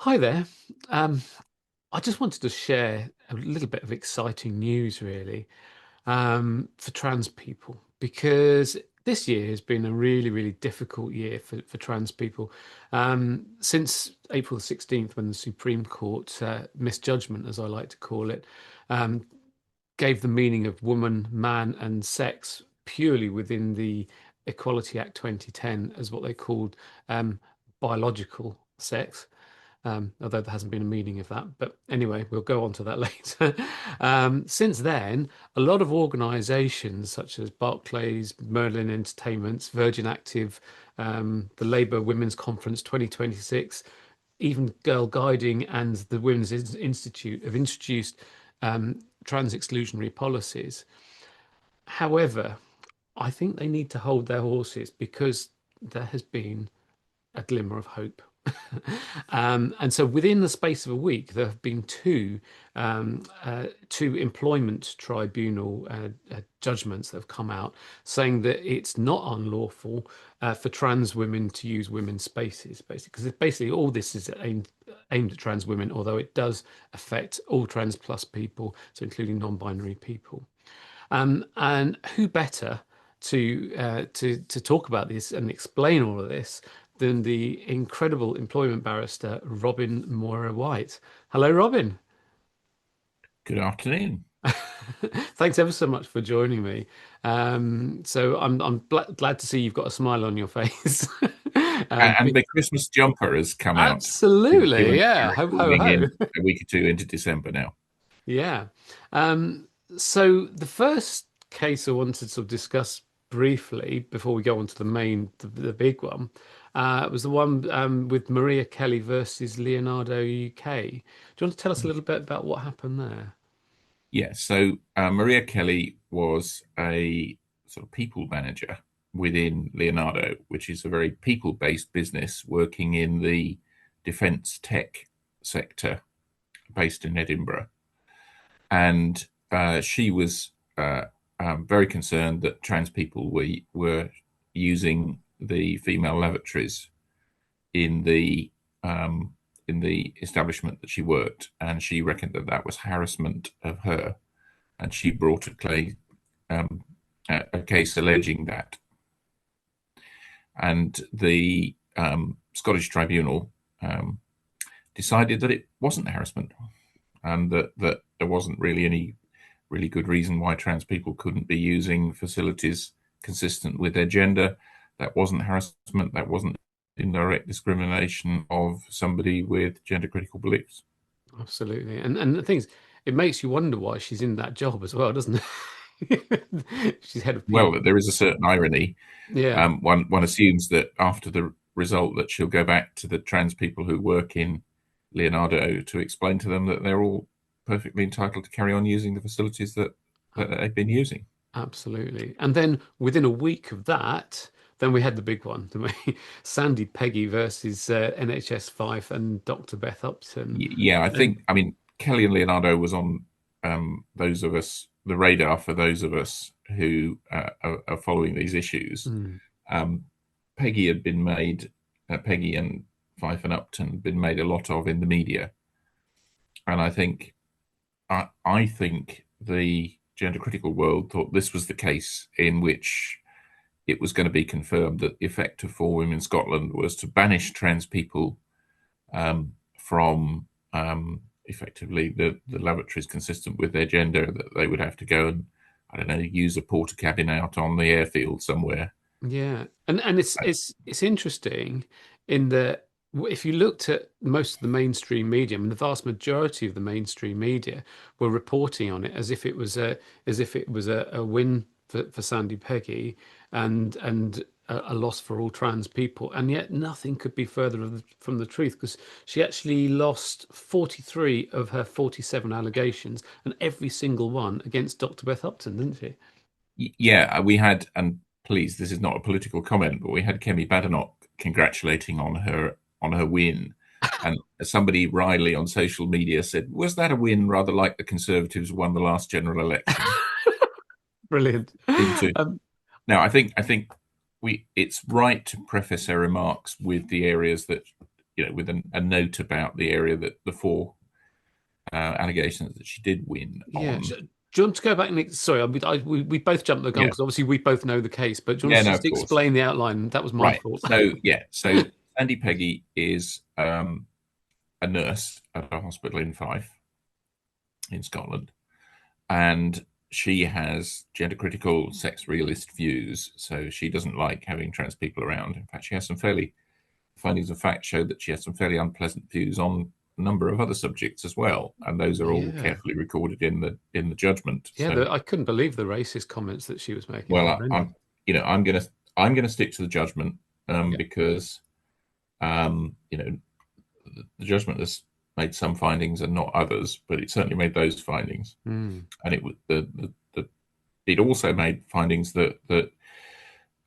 Hi there. Um, I just wanted to share a little bit of exciting news, really, for trans people, because this year has been a really, really difficult year for trans people. Since April the 16th, when the Supreme Court, mis-judgement, as I like to call it, um, gave the meaning of woman, man, and sex purely within the Equality Act 2010 as what they called um, biological sex, although there hasn't been a meaning of that. But anyway, we'll go on to that later. Since then, a lot of organisations such as Barclays, Merlin Entertainments, Virgin Active, the Labour Women's Conference 2026, even Girlguiding and the Women's Institute have introduced trans-exclusionary policies. However, I think they need to hold their horses because there has been a glimmer of hope. And so within the space of a week, there have been two employment tribunal judgments that have come out saying that it's not unlawful for trans women to use women's spaces, basically, because basically all this is aimed at trans women, although it does affect all trans plus people, so including non-binary people. And who better to talk about this and explain all of this than the incredible employment barrister Robin Moira White? Hello, Robin. Good afternoon. Thanks ever so much for joining me. So I'm glad to see you've got a smile on your face. And, Um, and be- the Christmas jumper has come out, Absolutely, given yeah. we're Ho ho recording ho. in a week or two into December now. Yeah. Um, so the first case I wanted to sort of discuss briefly before we go on to the big one, was the one with Maria Kelly versus Leonardo UK. Do you want to tell us a little bit about what happened there? Yeah, so Maria Kelly was a sort of people manager within Leonardo, which is a very people-based business working in the defence tech sector based in Edinburgh. And she was very concerned that trans people were using the female lavatories in the um, in the establishment that she worked, and she reckoned that that was harassment of her, and she brought um, a case alleging that, and the Scottish Tribunal decided that it wasn't harassment, and that there wasn't really any really good reason why trans people couldn't be using facilities consistent with their gender. That wasn't harassment. That wasn't indirect discrimination of somebody with gender critical beliefs. Absolutely. And the thing is, it makes you wonder why she's in that job as well, doesn't it? She's head of people. Well, there is a certain irony. Yeah. One assumes that after the result that she'll go back to the trans people who work in Leonardo to explain to them that they're all perfectly entitled to carry on using the facilities that they've been using. Absolutely. And then within a week of that, then we had the big one, didn't we? Sandie Peggie versus NHS Fife and Dr. Beth Upton. Yeah, And I mean, Kelly and Leonardo was on those of us, the radar for those of us who are following these issues. mm, Um, Peggy had been made, Peggy and Fife and Upton had been made a lot of in the media, and I think the gender critical world thought this was the case in which it was going to be confirmed that the effective for women in Scotland was to banish trans people from effectively the lavatories consistent with their gender, that they would have to go and, I don't know, use a porta cabin out on the airfield somewhere. yeah. And it's interesting in that if you looked at most of the mainstream media, I mean, the vast majority of the mainstream media were reporting on it as if it was a win for Sandy Peggy and a loss for all trans people. And yet nothing could be further from the truth because she actually lost 43 of her 47 allegations and every single one against Dr. Beth Upton, didn't she? Yeah, we had, and please, this is not a political comment, but we had Kemi Badenoch congratulating on her win. And somebody wryly on social media said, "Was that a win rather like the Conservatives won the last general election?" Brilliant. Seemed to. Um, Now, I think we it's right to preface our remarks with the areas that with a note about the area that the four allegations that she did win Yeah. on. Do you want to go back and sorry, we both jumped the gun Yeah, because obviously we both know the case, but do you want yeah, to no, just of course. explain the outline? That was my Right. fault. So yeah, so Sandie Peggie is a nurse at a hospital in Fife in Scotland, and she has gender critical, sex realist views. So she doesn't like having trans people around. In fact, she has some fairly findings of fact show that she has some fairly unpleasant views on a number of other subjects as well, and those are all Yeah. carefully recorded in the judgment. Yeah, So, I couldn't believe the racist comments that she was making. well, Horrendous. I'm gonna stick to the judgment Yeah. because the judgment has made some findings and not others, but it certainly made those findings, Mm. and it also made findings that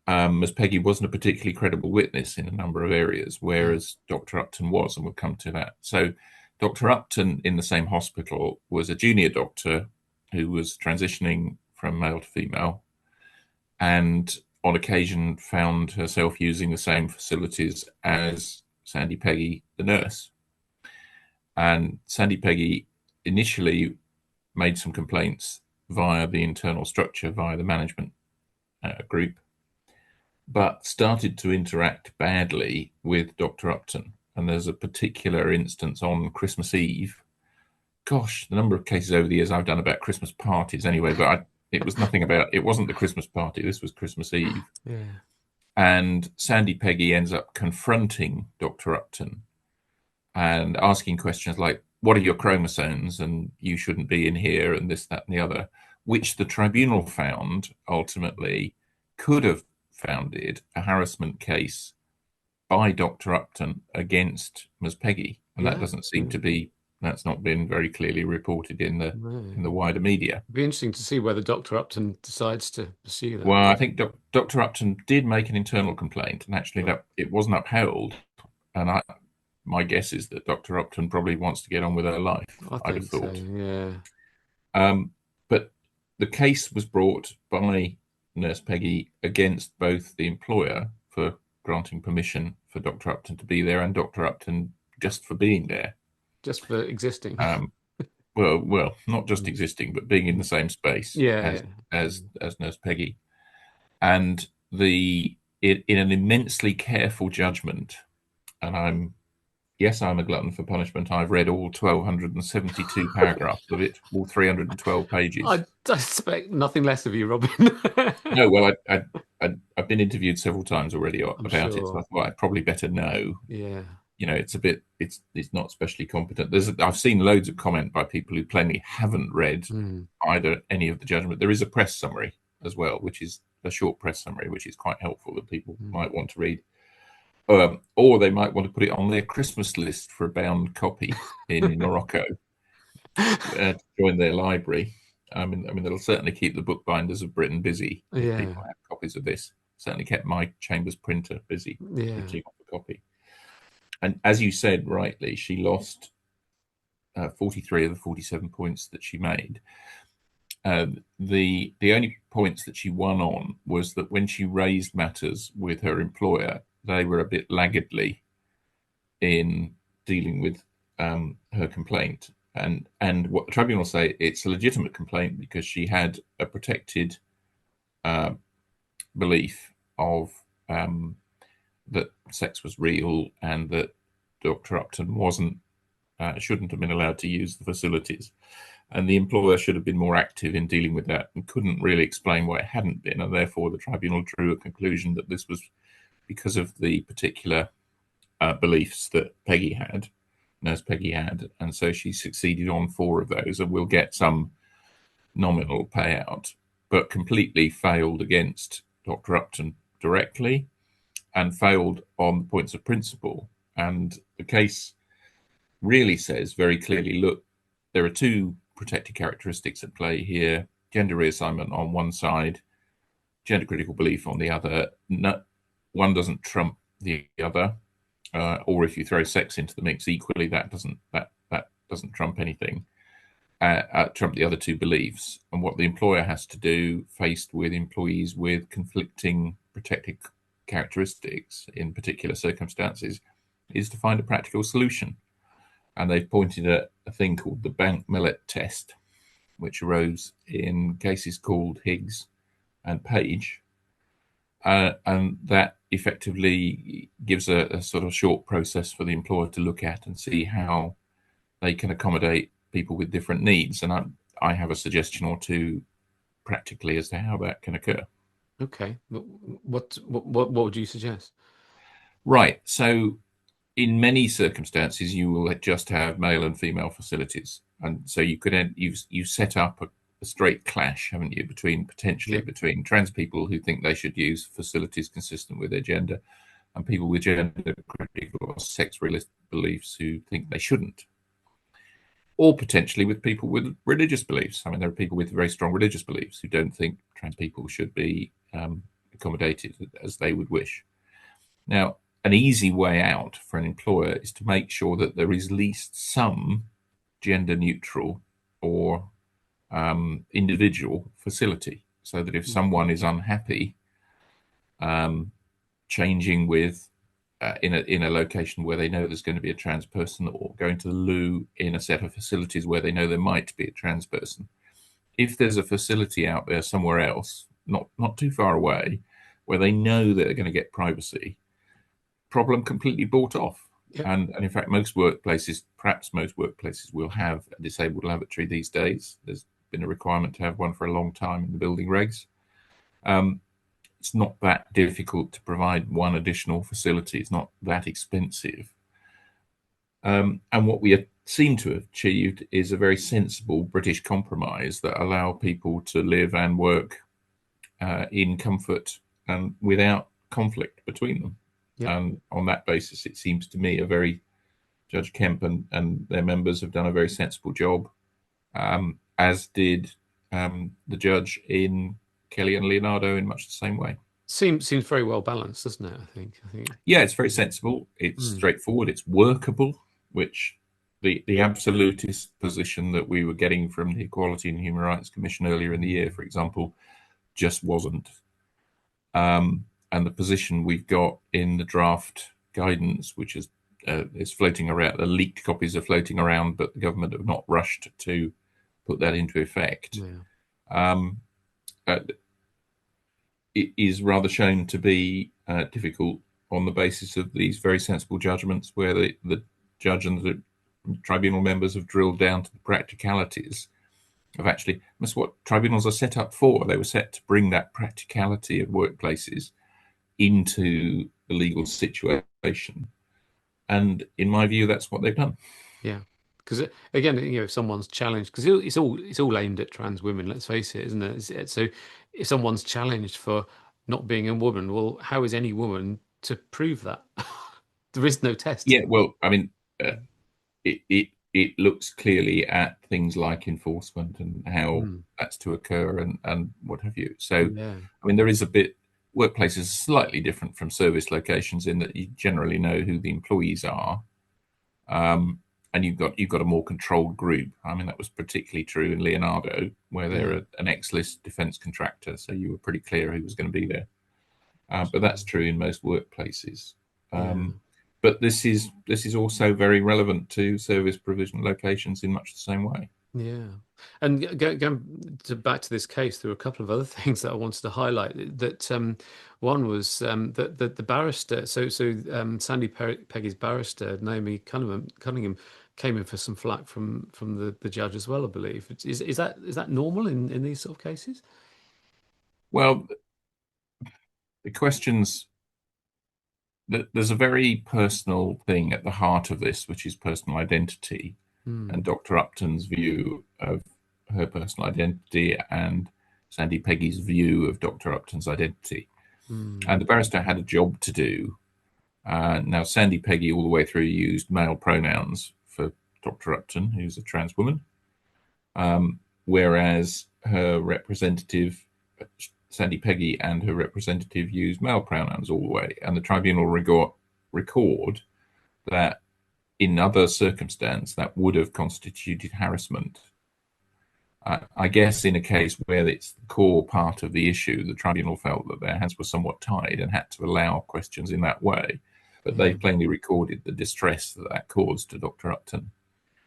as Peggie wasn't a particularly credible witness in a number of areas, Yeah. whereas Dr. Upton was, and we'll come to that. So, Dr. Upton in the same hospital was a junior doctor who was transitioning from male to female, and on occasion found herself using the same facilities as Sandie Peggie, the nurse. And Sandie Peggie initially made some complaints via the internal structure, via the management group, but started to interact badly with Dr. Upton. And there's a particular instance on Christmas Eve. Gosh, the number of cases over the years I've done about Christmas parties anyway, but it was nothing about, it wasn't the Christmas party, this was Christmas Eve. Yeah. And Sandie Peggie ends up confronting Dr. Upton and asking questions like, what are your chromosomes? And you shouldn't be in here, and this, that, and the other, which the tribunal found ultimately could have founded a harassment case by Dr. Upton against Ms. Peggie. And that Yeah. doesn't seem Yeah. to be, that's not been very clearly reported No. in the wider media. It'd be interesting to see whether Dr. Upton decides to pursue that. Well, I think Dr. Upton did make an internal complaint, and actually Right. that it wasn't upheld. And my guess is that Dr. Upton probably wants to get on with her life, I I'd have think so. thought. Yeah. But the case was brought by Nurse Peggie against both the employer for granting permission for Dr. Upton to be there and Dr. Upton just for being there. Just for existing. Um, well, not just existing, but being in the same space Yeah. as Yeah. Nurse Peggie, and in an immensely careful judgment. And I'm a glutton for punishment. I've read all 1,272 paragraphs of it, all 312 pages. I expect nothing less of you, Robin. No, well, I've been interviewed several times already I'm about it, so I sure. thought I'd probably better know. Yeah. It's a bit, it's not especially competent. I've seen loads of comment by people who plainly haven't read Mm. either any of the judgment. There is a press summary as well, which is a short press summary, which is quite helpful that people Mm. might want to read. Or they might want to put it on their Christmas list for a bound copy in Morocco to join their library. I mean, it'll certainly keep the bookbinders of Britain busy if Yeah. people have copies of this. Certainly kept my Chambers printer busy Yeah. printing off a copy. And as you said rightly, she lost 43 of the 47 points that she made. The only points that she won on was that when she raised matters with her employer, they were a bit laggardly in dealing with her complaint. And what the tribunal say, it's a legitimate complaint because she had a protected belief of that sex was real and that Dr. Upton shouldn't have been allowed to use the facilities. And the employer should have been more active in dealing with that and couldn't really explain why it hadn't been. And therefore, the tribunal drew a conclusion that this was because of the particular beliefs that Nurse Peggie had. And so she succeeded on 4 of those and will get some nominal payout, but completely failed against Dr. Upton directly and failed on the points of principle. And the case really says very clearly, look, there are 2 protected characteristics at play here: gender reassignment on one side, gender critical belief on the other. No, one doesn't trump the other, or if you throw sex into the mix equally, that doesn't trump anything. Trump the other 2 beliefs. And what the employer has to do, faced with employees with conflicting protected characteristics in particular circumstances, is to find a practical solution. And they've pointed at a thing called the Bank Millet test, which arose in cases called Higgs and Page. And that effectively gives a sort of short process for the employer to look at and see how they can accommodate people with different needs. And I have a suggestion or two practically as to how that can occur. Okay. What would you suggest? Right. So in many circumstances, you will just have male and female facilities, and so you could you set up a straight clash, haven't you, between potentially Yeah. between trans people who think they should use facilities consistent with their gender, and people with gender critical or sex realist beliefs who think they shouldn't, or potentially with people with religious beliefs. I mean, there are people with very strong religious beliefs who don't think trans people should be accommodated as they would wish. Now, an easy way out for an employer is to make sure that there is at least some gender neutral or individual facility, so that if someone is unhappy um, changing with in a location where they know there's going to be a trans person, or going to the loo in a set of facilities where they know there might be a trans person, if there's a facility out there somewhere else, not too far away, where they know that they're going to get privacy, problem completely bought off. Yeah. And in fact, most workplaces, perhaps most workplaces, will have a disabled lavatory these days. There's been a requirement to have one for a long time in the building regs. It's not that difficult to provide one additional facility. It's not that expensive. And what we seem to have achieved is a very sensible British compromise that allow people to live and work in comfort and without conflict between them. Yeah. And on that basis, it seems to me Judge Kemp and their members have done a very sensible job, as did the judge in Kelly and Leonardo in much the same way. Seems very well balanced, doesn't it? I think. Yeah, it's very sensible. It's Mm. straightforward. It's workable, which the absolutist position that we were getting from the Equality and Human Rights Commission earlier in the year, for example, just wasn't. And the position we've got in the draft guidance, which is floating around, the leaked copies are floating around, but the government have not rushed to put that into effect. Yeah. Um, uh, it is rather shown to be difficult on the basis of these very sensible judgments, where the judge and the tribunal members have drilled down to the practicalities of actually that's what tribunals are set up for. They were set to bring that practicality of workplaces into the legal situation. And in my view, that's what they've done. Yeah. Because again, if someone's challenged, because it's all aimed at trans women. Let's face it, isn't it? So if someone's challenged for not being a woman, well, how is any woman to prove that? There is no test. Yeah, well, I mean, it looks clearly at things like enforcement and how Mm. that's to occur and what have you. So, Yeah. I mean, there is a bit. Workplaces are slightly different from service locations in that you generally know who the employees are, and you've got a more controlled group. I mean, that was particularly true in Leonardo, where Yeah. they're an ex-list defence contractor, so you were pretty clear who was going to be there. But that's true in most workplaces. Yeah. But this is also very relevant to service provision locations in much the same way. Yeah. And going back to this case, there were a couple of other things that I wanted to highlight. That one was that the barrister. So Sandie Peggie's barrister Naomi Cunningham came in for some flack from the judge as well, I believe. Is that normal in these sort of cases? Well, the questions there's a very personal thing at the heart of this, which is personal identity, and Hmm. Dr. Upton's view of her personal identity and Sandie Peggie's view of Dr. Upton's identity. Hmm. And the barrister had a job to do. Now, Sandie Peggie, all the way through, used male pronouns for Dr. Upton, who's a trans woman, whereas her representative, Sandie Peggie, and her representative used male pronouns all the way. And the tribunal record that in other circumstance that would have constituted harassment. I guess in a case where it's the core part of the issue, the tribunal felt that their hands were somewhat tied and had to allow questions in that way. but Yeah. they plainly recorded the distress that that caused to Dr. Upton.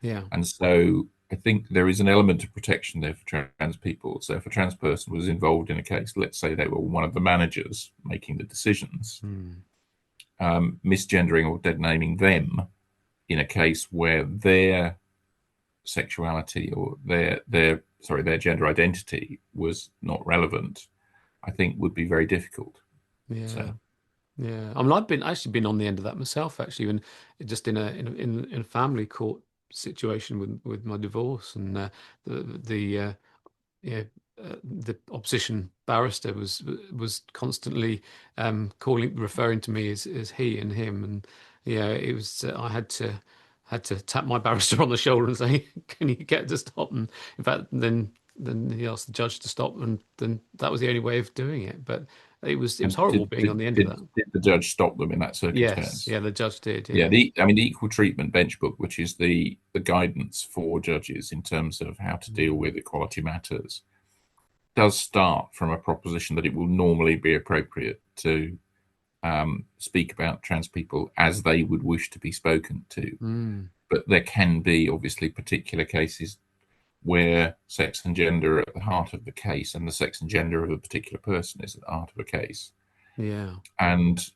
Yeah. And so I think there is an element of protection there for trans people. So if a trans person was involved in a case, let's say they were one of the managers making the decisions, Mm. misgendering or dead naming them in a case where their sexuality or their gender identity was not relevant, I think would be very difficult. Yeah. So Yeah. I mean, I've been actually been on the end of that myself, actually, and just in a family court situation with my divorce, and the yeah, the opposition barrister was constantly referring to me as he and him, and yeah, it was I had to tap my barrister on the shoulder and say, "Can you get to stop?" And in fact, then he asked the judge to stop, and then that was the only way of doing it. But it was and horrible being on the end of that. did the judge stop them in that Yes, circumstance? yeah, the judge did. Yeah, Yeah, the Equal Treatment Bench Book, which is the guidance for judges in terms of how to deal mm, with equality matters, does start from a proposition that it will normally be appropriate to speak about trans people as they would wish to be spoken to. mm, But there can be obviously particular cases where sex and gender are at the heart of the case, and the sex and gender of a particular person is at the heart of a case. yeah, And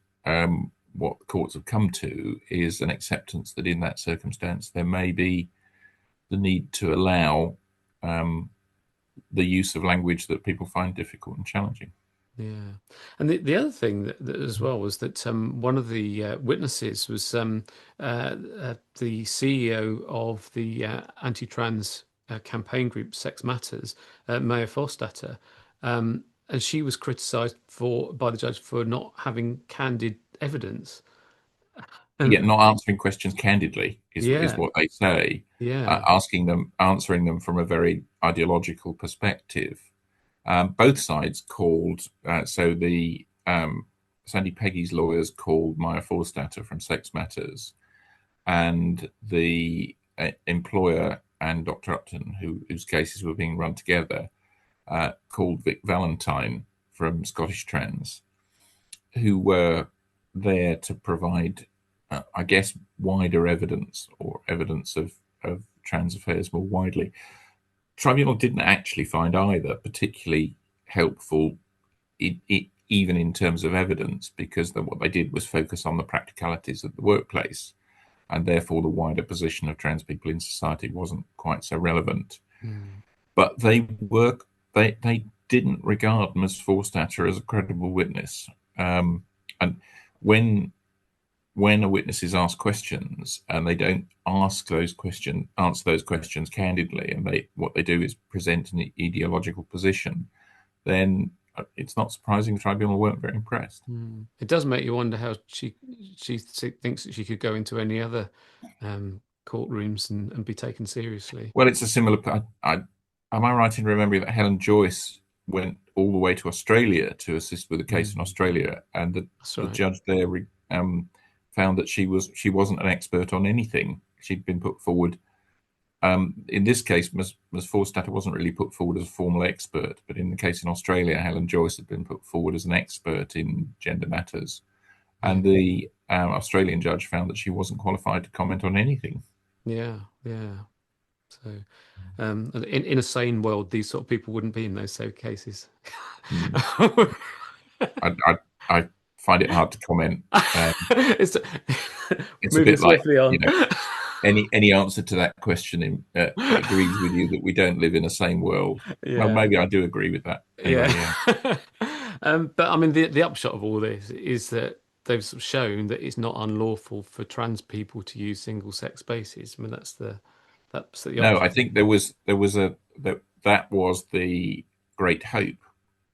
what the courts have come to is an acceptance that in that circumstance there may be the need to allow um, the use of language that people find difficult and challenging. yeah. And the other thing that as well was that one of the witnesses was the CEO of the anti-trans campaign group Sex Matters, Maya Forstater, and she was criticised by the judge for not having candid evidence. Yet And not answering questions candidly is yeah, what they say. yeah, Answering them from a very ideological perspective. Both sides called, so the Sandie Peggie's lawyers called Maya Forstater from Sex Matters, and the employer and Dr. Upton, whose cases were being run together, called Vic Valentine from Scottish Trans, who were there to provide, I guess, wider evidence or evidence of trans affairs more widely. Tribunal didn't actually find either particularly helpful, even in terms of evidence, because what they did was focus on the practicalities of the workplace, and therefore the wider position of trans people in society wasn't quite so relevant. mm, But they didn't regard Ms. Forstater as a credible witness. And when when a witness is asked questions and they don't answer those questions candidly, and what they do is present an ideological position, then it's not surprising the tribunal weren't very impressed. It does make you wonder how she thinks that she could go into any other courtrooms and be taken seriously. Well, it's a similar. Am I right in remembering that Helen Joyce went all the way to Australia to assist with a case in Mm, Australia, and that's the right. judge there found that she wasn't an expert on anything. She'd been put forward. In this case, Ms. Forstater wasn't really put forward as a formal expert, but in the case in Australia, Helen Joyce had been put forward as an expert in gender matters, Yeah, and the Australian judge found that she wasn't qualified to comment on anything. yeah, yeah. So, in a sane world, these sort of people wouldn't be in those sort of cases. Mm. I find it hard to comment. It's It's a moving bit like, swiftly on. any answer to that question agrees with you that we don't live in a same world. Well, Yeah, maybe I do agree with that. yeah. Anyway, yeah. But I mean, the upshot of all this is that they've sort of shown that it's not unlawful for trans people to use single-sex spaces. I mean, that's the No, I upshot. think that was the great hope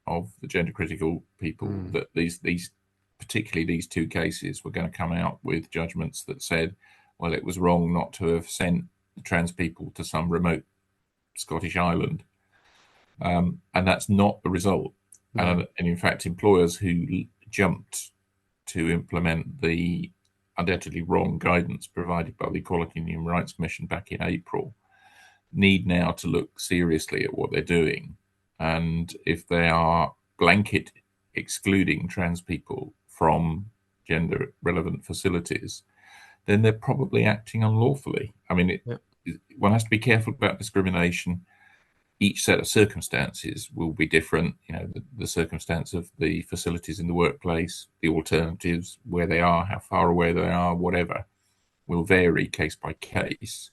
of the gender critical people, Mm, that these particularly these two cases were going to come out with judgments that said, well, it was wrong not to have sent trans people to some remote Scottish island, and that's not the result. no. And in fact, employers who jumped to implement the undoubtedly wrong guidance provided by the Equality and Human Rights Commission back in April need now to look seriously at what they're doing. And if they are blanket excluding trans people from gender relevant facilities, then they're probably acting unlawfully. I mean, Yeah. one has to be careful about discrimination. Each set of circumstances will be different. The circumstance of the facilities in the workplace, the alternatives, where they are, how far away they are, whatever, will vary case by case.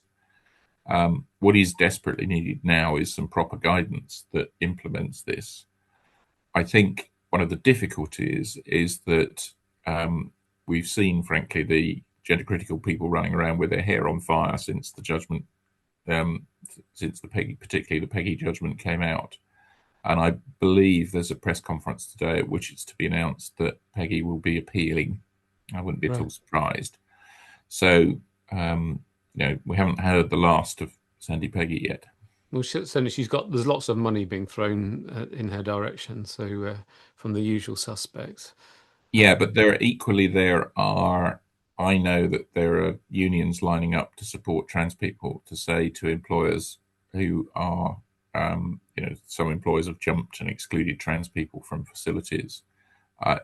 What is desperately needed now is some proper guidance that implements this. I think one of the difficulties is that we've seen, frankly, the gender critical people running around with their hair on fire since the judgment, since the Peggie, particularly the Peggie judgment came out. And I believe there's a press conference today at which it's to be announced that Peggie will be appealing. I wouldn't be at all Right. surprised. So, we haven't heard the last of Sandie Peggie yet. Well, certainly there's lots of money being thrown in her direction. So from the usual suspects. Yeah, but I know that there are unions lining up to support trans people to say to employers who are, some employers have jumped and excluded trans people from facilities.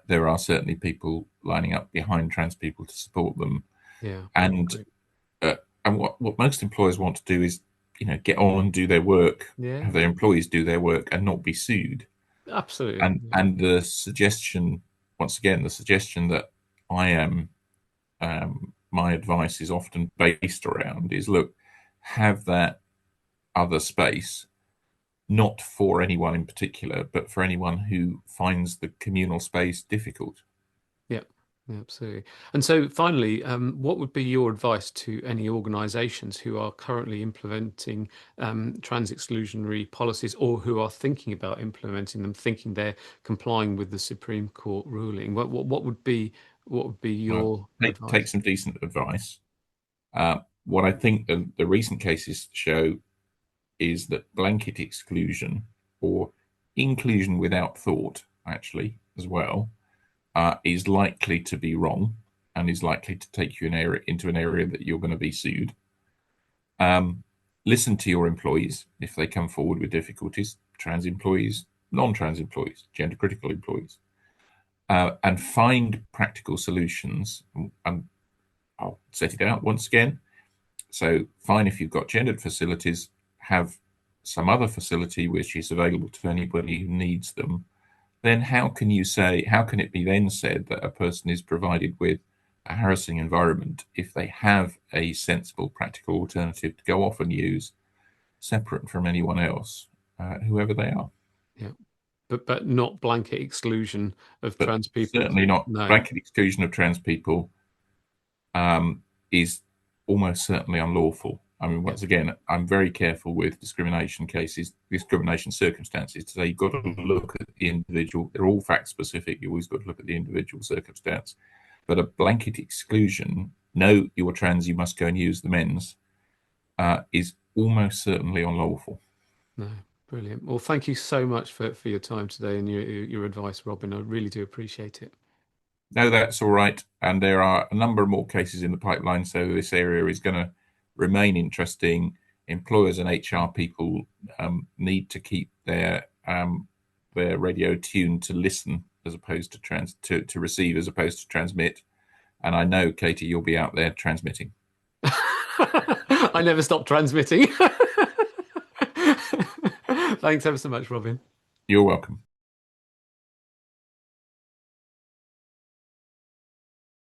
There are certainly people lining up behind trans people to support them. Yeah, I And agree. what most employers want to do is, get on and do their work, Yeah, have their employees do their work and not be sued. absolutely. And Yeah. and the suggestion, once again, the suggestion that I am, my advice is often based around is, look, have that other space, not for anyone in particular, but for anyone who finds the communal space difficult. Yeah, yeah, absolutely. And so finally, what would be your advice to any organisations who are currently implementing trans-exclusionary policies or who are thinking about implementing them, thinking they're complying with the Supreme Court ruling? What would be Well, your take advice? some decent advice. What I think the recent cases show is that blanket exclusion, or inclusion without thought, actually, as well, is likely to be wrong and is likely to take you into an area that you're going to be sued. Um, Listen to your employees if they come forward with difficulties, trans employees, non trans employees, gender critical employees, and find practical solutions. And I'll set it out once again. So, fine if you've got gendered facilities, have some other facility which is available to anybody who needs them. Then how can it be then said that a person is provided with a harassing environment if they have a sensible, practical alternative to go off and use, separate from anyone else, whoever they are? Yeah, but not blanket exclusion of But trans people. certainly not No. blanket exclusion of trans people, is almost certainly unlawful. I mean, Yeah. once again, I'm very careful with discrimination cases, discrimination circumstances. Today, you've got to look at the individual. They're all fact specific. You always got to look at the individual circumstance. But a blanket exclusion, no, you're trans, you must go and use the men's, is almost certainly unlawful. No. Brilliant. Well, thank you so much for your time today and your advice, Robin. I really do appreciate it. No, that's all right. And there are a number of more cases in the pipeline. So this area is going to remain interesting. Employers and HR people need to keep their radio tuned to listen as opposed to receive as opposed to transmit. And I know, Katie, you'll be out there transmitting. I never stop transmitting. Thanks ever so much, Robin. You're welcome.